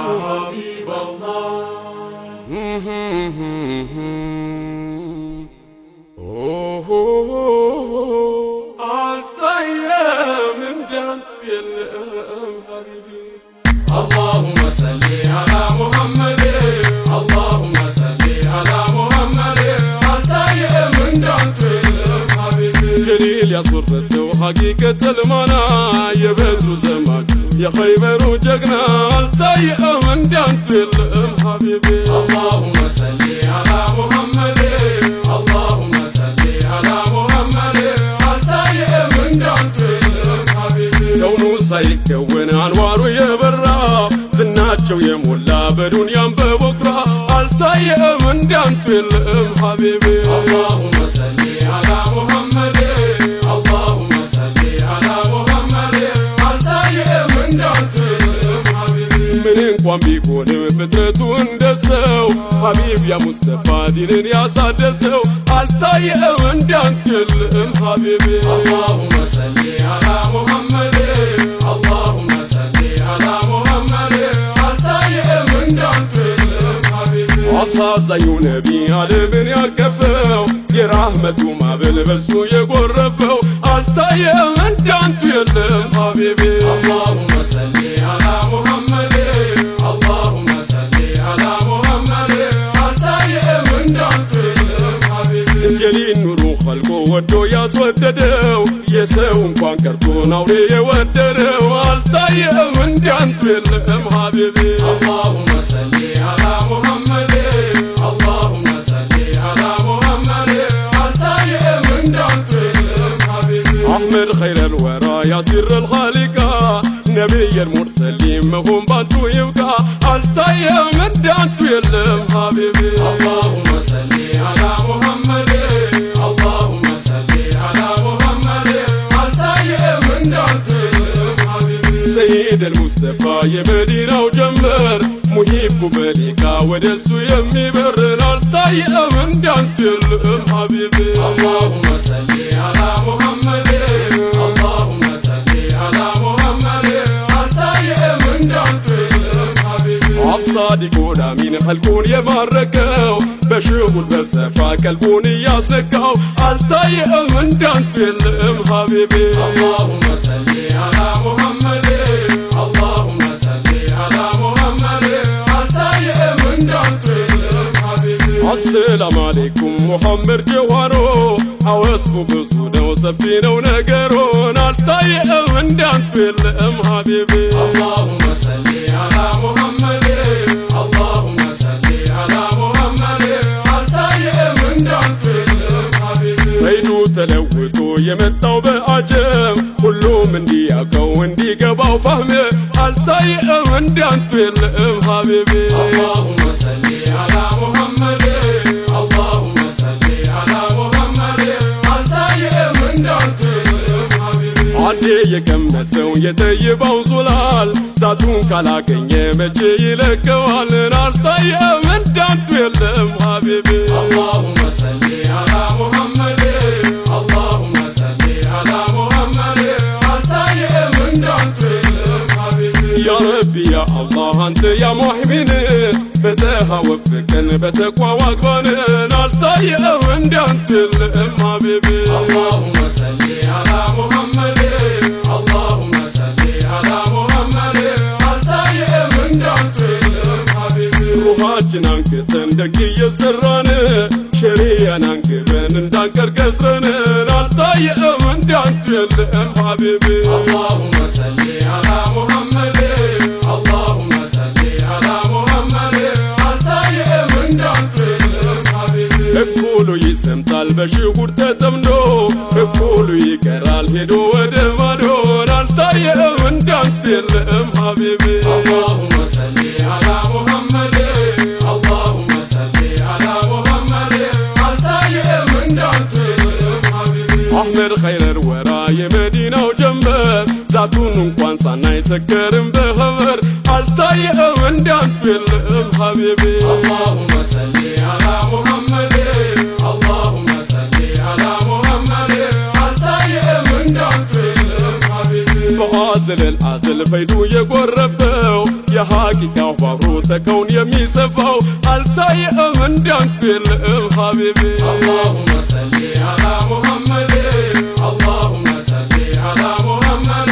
حبيب الله الطيب من جنب حبيبي اللهم صل على محمد اللهم صل على محمد الطيب من جنب حبيبي جليل يصور بسو حقيقة المنى يبدر زمان يا خيبر وجقنا الطيب من جنب حبيبي اللهم صل على محمد اللهم صل على محمد الطيب من جنب حبيبي كونه سيكون انواره يبرا زناتشو يمولا بدنيا ببكرة الطيب من جنب حبيبي اللهم صل على محمد اللهم صل على محمد الطيب من جنب حبيبي من انقوام بيكون فترته اندسو حبيب يا مصطفى دين يا سادسو الطيب من جنب حبيبي اللهم صل على محمد اللهم صل على محمد الطيب من جنب حبيبي عصا زيو نبي على بن يكفو يرحمته ما بالبسو يقرفو الطيب من جنب حبيبي اللهم صل على محمد اللهم صل على محمد الطيب من جنب حبيبي جليل نورو خلقو ودو ياسوددو يسو انقوان كرتو نوري يوددو الطيب من جنب حبيبي اللهم صل على محمد اللهم صل على محمد الطيب من جنب حبيبي أحمد خير الورى يا سر الخالقة نبي المرسلين مهم بانتو يبقى الطيب من جنب حبيبي اللهم صل على محمد اللهم صل على محمد الطيب من جنب حبيبي سيد المصطفى يمدينة وجمر مهيب بليكا ودسو يمي برن الطيب من جنب حبيبي اللهم صل على محمد اللهم صل على محمد الطيب من جنب حبيبي الصادق ودامين خلقون يماركو بشغل بسفا قلبون ياسنكو الطيب من جنب حبيبي اللهم صل على محمد اللهم صل على محمد الطيب من جنب حبيبي السلام عليكم محمد جوارو حواسكو بزودة وسفينة ونقرون الطيب من جنب حبيبي اللهم صل على محمد اللهم صل على محمد الطيب من جنب حبيبي ريدو تلوتو يمتاو بأجم كلو من دياكو وندي قباو فهمي الطيب من جنب حبيبي اللهم صل على محمد اللهم صل على محمد الطيب من جنب حبيبي عدي يكمسو يتيباو زلال ذاتون كالاكن يمجي يلكوال الطيب من جنب حبيبي اللهم صل على محمد اللهم صل على محمد الطيب من جنب حبيبي يا ربي يا الله انت يا محمين بتها وفكن بتقوى واقبن الطيب من جنب حبيبي اللهم صل على محمد اللهم صل على محمد الطيب من جنب حبيبي روحاችን አንክተን ደግ እየሰራን ሸሪያን አንግበን እንዳንቀር ከስረን الطيب من جنب حبيبي اللهم صل على محمد اللهم صل على محمد الطيب من جنب حبيبي እኩሉ ይሰምታል በሽጉር ተጠምዶ እኩሉ ይቀራል ሄዶ ወደ ማዶ الطيب من جنب حبيبي اللهم صل على محمد اللهم صل على محمد الطيب من جنب حبيبي أحمد خير الورى يمدينة وجنبر ذاتون انقوان صانا يسكرن بخبر الطيب من جنب حبيبي اللهم صل على محمد اللهم صل على محمد አዝለል አዝል ፈይዱ የጎረፈው የሐቂቃው ባህሩ ተከውን የሚሰፋው አልታየም እንዳንተ የለም ሐቢቢ اللهم صل على محمد اللهم صل على محمد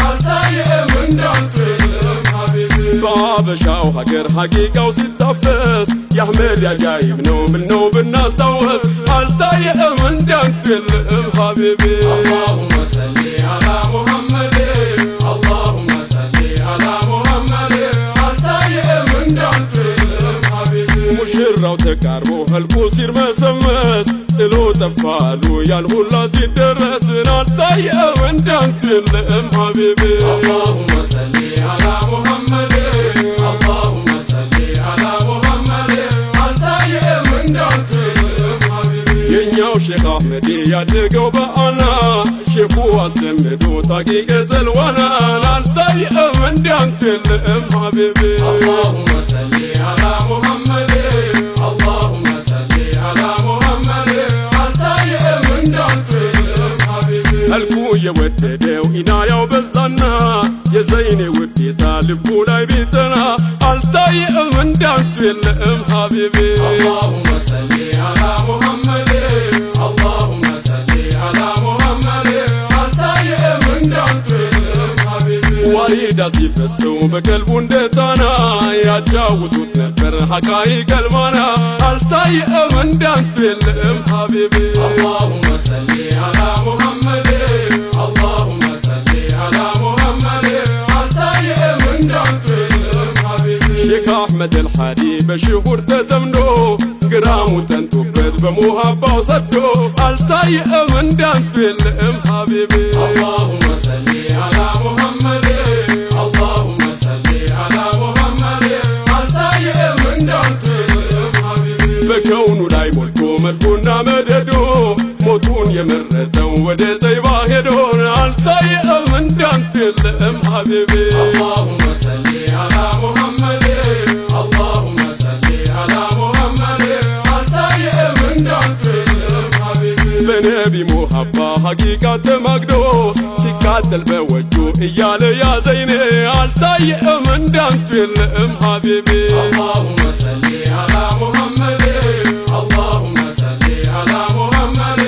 አልታየም እንዳንተ የለም ሐቢቢ በአበሻው ሀገር ሐቂቃው ሲታፈስ የአህመድ ያጃይብ ነው ምነው ብናስታውስ አልታየም እንዳንተ የለም ሐቢቢ اللهم صل على محمد اللهم صل على محمد አልታየም እንዳንተ የለም ሐቢቢ ሙሽራው ተቃርቦ ህልቁ ሲርመሰመስ ጥሎ ጠፋሉ ያን ሁላ ሲደረስ አልታየም እንዳንተ የለም ሐቢቢ اللهم صل على محمد اللهم صل على محمد አልታየም እንዳንተ የለም ሐቢቢ የኛው ሼኽ አህመድ ያደገው በአና ሼኹ አስለምዶ ታቂቀተል ዋና አልታየም እንዳንተ የለም ሐቢቢ اللهم صل على محمد اللهم صل على محمد አልታየም እንዳንተ የለም ሐቢቢ መልኩ የወደደው ኢናያው በዛና የዘይኔ ውዴታ ልቡ ላይ ቢጠና አልታየም እንዳንተ የለም ሐቢቢ اللهم صل على محمد اللهم صل على محمد አልታየም እንዳንተ የለም ሐቢቢ ዋሪዳ ሲፈሰው በቀልቡ እንደታና ያጫውቱት ነበር ሐቃይቅ አልማና አልታየም እንዳንተ የለም ሐቢቢ اللهم صل على محمد اللهم صل على محمد አልታየም እንዳንተ የለም ሐቢቢ ሼኽ አህመድ አልሐዲ በሽሁር ተተምዶ ግራሙ ተንቶበት በሙሃባው ሰዶ አልታየም እንዳንተ የለም ሐቢቢ اللهم صل على محمد اللهم صل على محمد አልታየም እንዳንተ የለም ሐቢቢ በከውኑ ላይ ሞልቶ መድፎና መደዶ ሞቱን የመረጠው ወደ ጠይባ ሄዶ አልታየም እንዳንተ የለም ሐቢቢ اللهم صل على محمد اللهم صل على محمد አልታየም እንዳንተ የለም ሐቢቢ በነቢ ሙሐባ ሐቂቃ ተማግዶ ሲቃጠል በወጁ እያለ ያዘይኔ አልታየም እንዳንተ የለም ሐቢቢ اللهم صل على محمد اللهم صل على محمد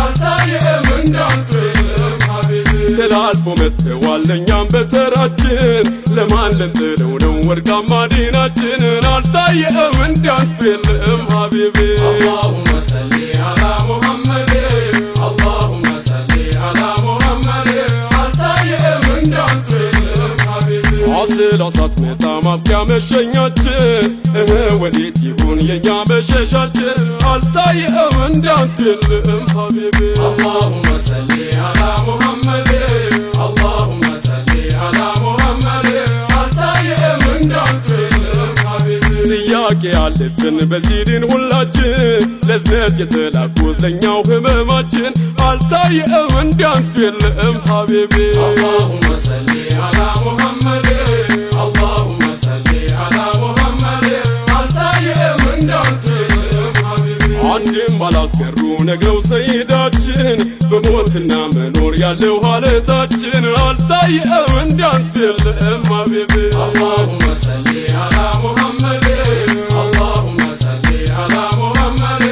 አልታየም እንዳንተ የለም ሐቢቢ ተላልፎ መጥተዋል እኛም በተራችን ለማን ልንጥለው ነው ወርቃማ ዲናችን አልታየም እንዳንተ የለም ሐቢቢ اللهم صل على محمد اللهم صل على محمد አልታየም እንዳንተ የለም ሐቢቢ አስል አሳት መጣ ማብቂያ መሸኛችን ወዴት ይሁን የኛ መሸሻችን አልታየም እንዳንተ የለም ሐቢቢ اللهم صل على محمد اللهم صل على محمد አልታየም እንዳንተ የለም ሐቢቢ ጥያቄ አለብን በዚህ ዲን ሁላችን ለዝነት የተላኩት ለኛው ህመማችን አልታየም እንዳንተ የለም ሐቢቢ اللهم صل على محمد اللهم صل على محمد አልታየም እንዳንተ የለም ሐቢቢ አንድም ባላስቀሩ ነግረው ሰይዳችን በሞትና መኖር ያለው ሐለታችን አልታየም እንዳንተ የለም ሐቢቢ اللهم صل على محمد اللهم صل على محمد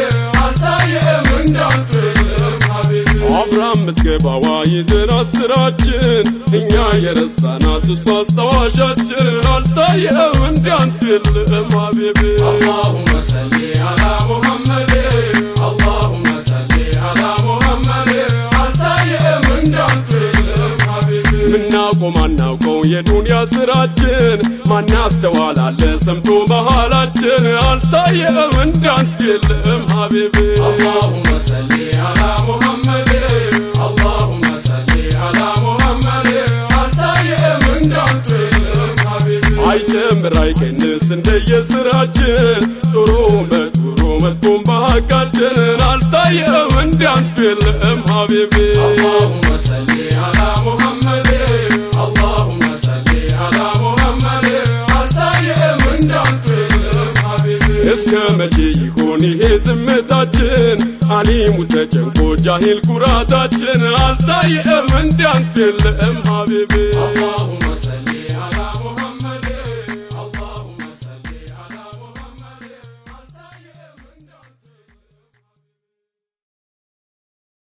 አልታየም እንዳንተ የለም ሐቢቢ አብራም ምትገባዋ ይዘን አስራችን እኛ የረሳናት እሷ አስታዋሻችን አልታየም እንዳንተ የለም ሐቢቢ اللهم صل على محمد اللهم صل على محمد አልታየም እንዳንተ የለም ሐቢቢ ምናውቀው ማናውቀው የዱንያ ስራችን ማናስተዋላለ ሰምቶ መሃላችን አልታየም እንዳንተ የለም ሐቢቢ اللهم صل على محمد اللهم صل على محمد አልታየም እንዳንተ የለም ሐቢቢ አይጨምር አይቀንስ እንደየስራችን ጥሩ በጥሩ መጥፎም በሐቃችን አልታየም እንዳንተ የለም ሐቢቢ اللهم صل على محمد اللهم صل على محمد አልታየም እንዳንተ የለም ሐቢቢ እስከ መቼ ይሆን ይሆን ይሄ ዝምታችን አሊሙ ተጨንቆ ጃሂል ኩራታችን አልታየም እንዳንተ የለም ሀቢቤ